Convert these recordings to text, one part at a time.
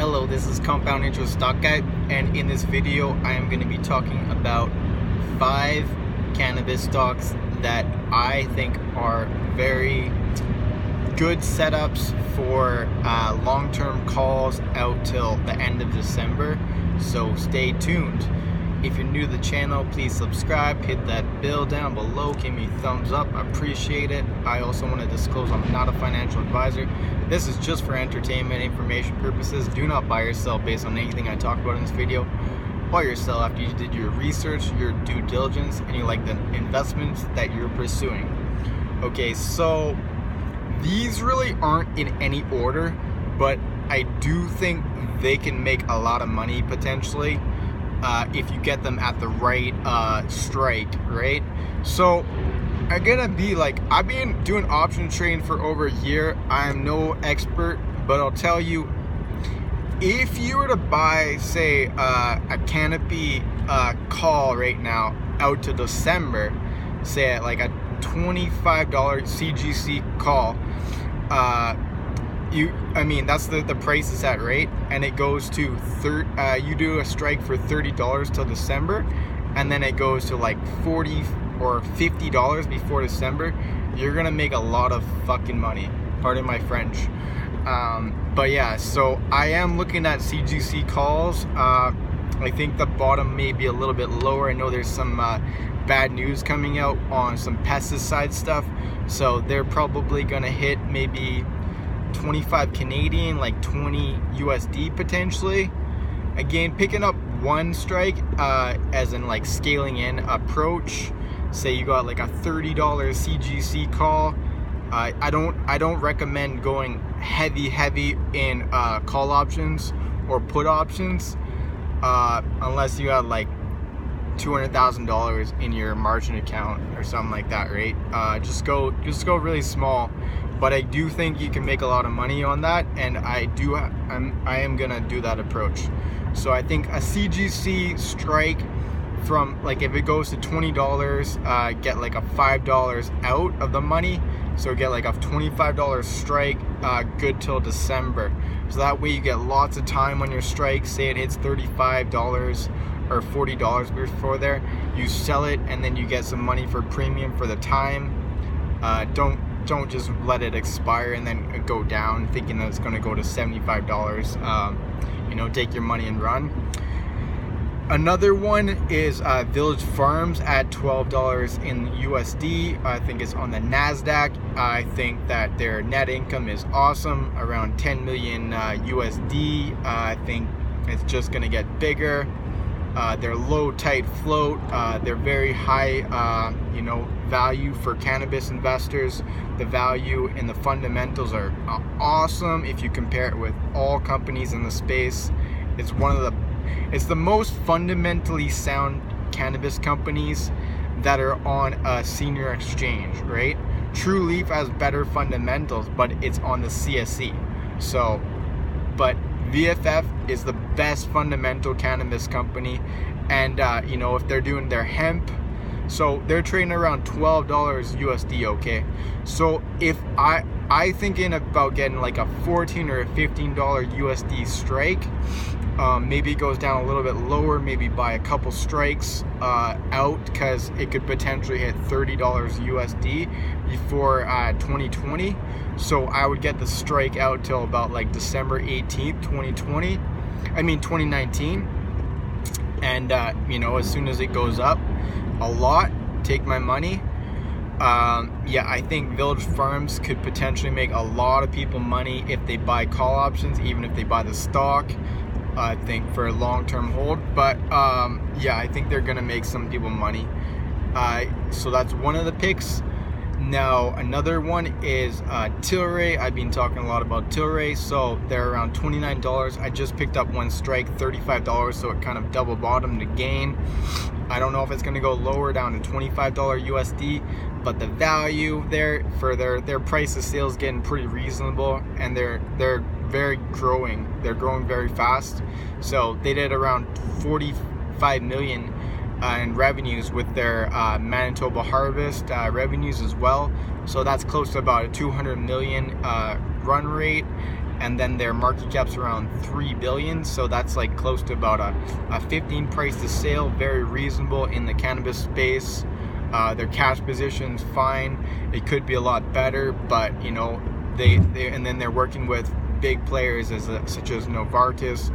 Hello, this is Compound Interest Stock Guide, and in this video I am going to be talking about 5 cannabis stocks that I think are very good setups for long-term calls out till the end of December, so stay tuned. If you're new to the channel, please subscribe, hit that bell down below, give me a thumbs up, I appreciate it. I also want to disclose I'm not a financial advisor. This is just for entertainment, information purposes. Do not buy or sell based on anything I talk about in this video. Buy or sell after you did your research, your due diligence, and you like the investments that you're pursuing. Okay, so these really aren't in any order, but I do think they can make a lot of money potentially. If you get them at the right strike, right? So I'm gonna be like, I've been doing option trading for over a year. I'm no expert, but I'll tell you, if you were to buy, say, a Canopy call right now out to December, say at like a $25 CGC call, that's the price is at, right? And it goes to you do a strike for $30 till December, and then it goes to like $40 or $50 before December. You're gonna make a lot of fucking money, pardon my French. But yeah, so I am looking at CGC calls. I think the bottom may be a little bit lower. I know there's some bad news coming out on some pesticide stuff, so they're probably gonna hit maybe 25 Canadian, like 20 USD potentially. Again, picking up one strike as in like scaling in approach. Say you got like a $30 CGC call. I don't recommend going heavy in call options or put options unless you have like $200,000 in your margin account or something like that, right? Just go really small. But I do think you can make a lot of money on that, and I am gonna do that approach. So I think a CGC strike from, like, if it goes to $20, get like a $5 out of the money. So get like a $25 strike, good till December. So that way you get lots of time on your strike. Say it hits $35 or $40 before there, you sell it, and then you get some money for premium for the time. Don't just let it expire and then go down thinking that it's going to go to $75. Take your money and run. Another one is Village Farms at $12 in USD. I think it's on the NASDAQ. I think that their net income is awesome, around 10 million USD. I think it's just going to get bigger. They're low, tight float. They're very high, value for cannabis investors. The value and the fundamentals are awesome if you compare it with all companies in the space. It's the most fundamentally sound cannabis companies that are on a senior exchange, right? True Leaf has better fundamentals, but it's on the CSE. So, but VFF is the best fundamental cannabis company, and if they're doing their hemp, so they're trading around $12 USD. Okay, so if I thinking about getting like a $14 or a $15 USD strike, maybe it goes down a little bit lower, maybe buy a couple strikes out, because it could potentially hit $30 USD before 2020. So I would get the strike out till about like December 18th, 2019. And as soon as it goes up a lot, take my money. I think Village Farms could potentially make a lot of people money if they buy call options, even if they buy the stock. I think for a long-term hold, but I think they're gonna make some people money. So that's one of the picks. Now another one is Tilray. I've been talking a lot about Tilray, so they're around $29. I just picked up one strike, $35, so it kind of double bottomed again. I don't know if it's going to go lower down to $25 USD, but the value there for their price of sales getting pretty reasonable, and they're very growing. They're growing very fast. So they did around 45 million in revenues with their Manitoba harvest revenues as well. So that's close to about a 200 million run rate. and then their market cap's around 3 billion, so that's like close to about a 15 price to sale, very reasonable in the cannabis space. Their cash position's fine. It could be a lot better, but you know, they and then they're working with big players such as Novartis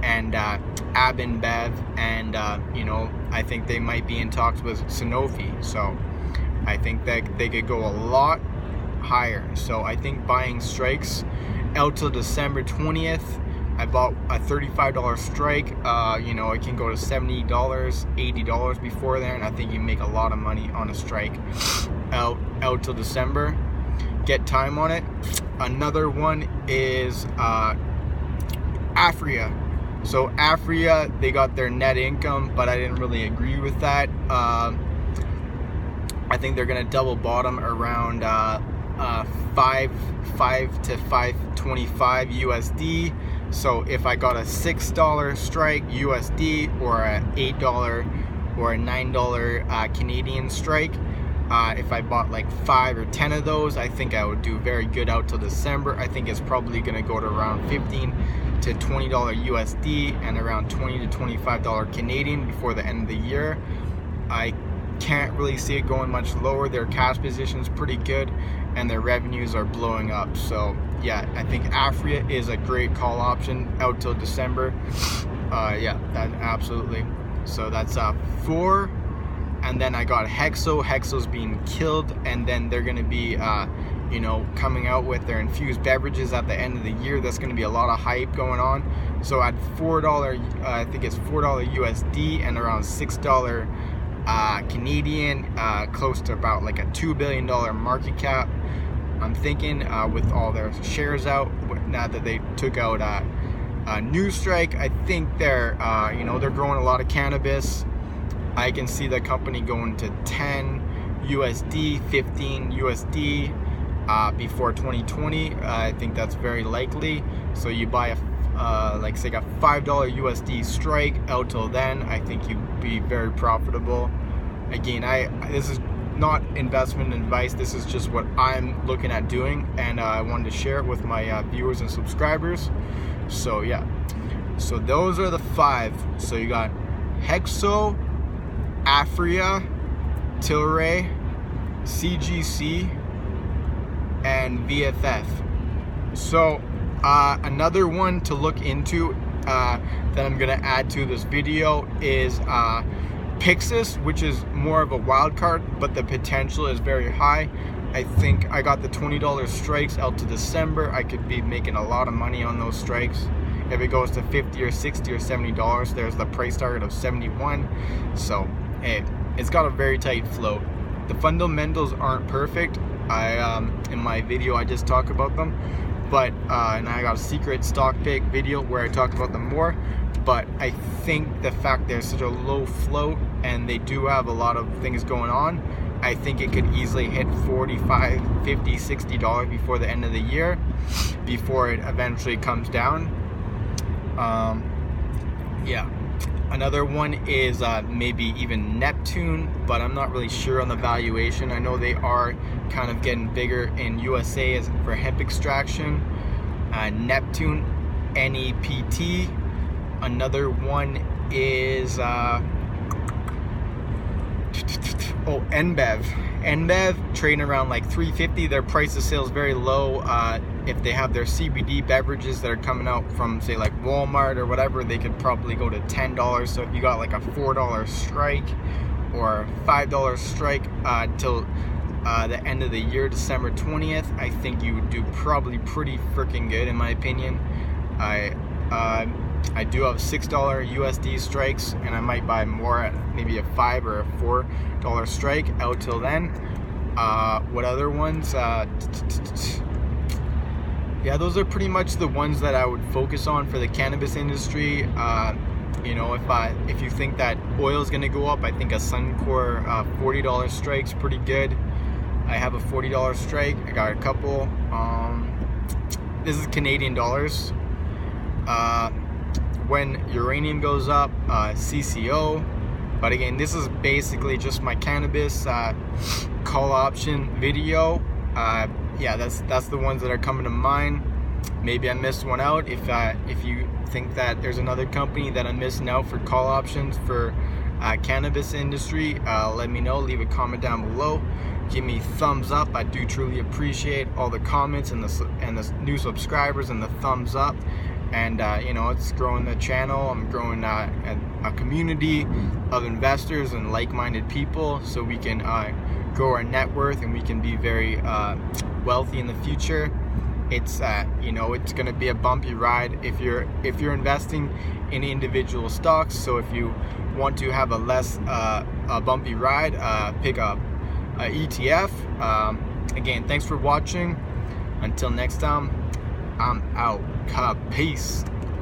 and Ab InBev, and you know, I think they might be in talks with Sanofi, so I think that they could go a lot higher. So I think buying strikes out till December 20th. I bought a $35 strike. You know, it can go to $70, $80 before there, and I think you make a lot of money on a strike out till December. Get time on it. Another one is Afria. So Afria, they got their net income, but I didn't really agree with that. I think they're gonna double bottom around 5 to 5.25 USD. So if I got a $6 strike USD or a $8 or a $9 Canadian strike, if I bought like 5 or 10 of those, I think I would do very good out till December. I think it's probably gonna go to around $15 to $20 USD and around $20 to $25 Canadian before the end of the year. I can't really see it going much lower. Their cash position's pretty good and their revenues are blowing up. So yeah, I think Afria is a great call option out till December. Yeah, that absolutely. So that's 4. And then I got Hexo. Hexo's being killed, and then they're gonna be you know, coming out with their infused beverages at the end of the year. That's gonna be a lot of hype going on. So at $4, I think it's $4 USD and around $6 Canadian, close to about like a $2 billion market cap. I'm thinking with all their shares out, now that they took out New Strike, I think they're you know, they're growing a lot of cannabis. I can see the company going to 10 USD, 15 USD before 2020. I think that's very likely. So you buy a like say a $5 USD strike out till then, I think you'd be very profitable. Again, this is not investment advice, this is just what I'm looking at doing, and I wanted to share it with my viewers and subscribers. So yeah, so those are the 5. So you got Hexo, Afria, Tilray, CGC, and VFF. So another one to look into that I'm gonna add to this video is Pixis, which is more of a wild card, but the potential is very high. I think I got the $20 strikes out to December. I could be making a lot of money on those strikes. If it goes to $50 or $60 or $70, there's the price target of 71. So it's got a very tight float. The fundamentals aren't perfect. In my video I just talk about them, but and I got a secret stock pick video where I talk about them more. But I think the fact there's such a low float and they do have a lot of things going on, I think it could easily hit $45, $50, $60 before the end of the year, before it eventually comes down. Yeah, another one is maybe even Neptune, but I'm not really sure on the valuation. I know they are kind of getting bigger in USA for hemp extraction. Neptune, NEPT. Another one is NBev. NBev trading around like $3.50. Their price of sale is very low. If they have their CBD beverages that are coming out from say like Walmart or whatever, they could probably go to $10. So if you got like a $4 strike or a $5 strike till the end of the year, December 20th, I think you would do probably pretty freaking good in my opinion. I do have $6 USD strikes, and I might buy more at maybe a $5 or a $4 strike out till then. What other ones? Yeah, those are pretty much the ones that I would focus on for the cannabis industry. You know, if you think that oil is going to go up, I think a Suncor $40 strike's pretty good. I have a $40 strike. I got a couple. This is Canadian dollars. When uranium goes up, CCO. But again, this is basically just my cannabis call option video. Yeah, that's the ones that are coming to mind. maybe I missed one out. If you think that there's another company that I'm missing out for call options for cannabis industry, let me know. Leave a comment down below. Give me thumbs up. I do truly appreciate all the comments and the new subscribers and the thumbs up. And you know, it's growing the channel. I'm growing a community of investors and like-minded people, so we can grow our net worth and we can be very wealthy in the future. It's you know, it's going to be a bumpy ride if you're investing in individual stocks. So if you want to have a less a bumpy ride, pick up a ETF. Again, thanks for watching. Until next time, I'm out. Peace.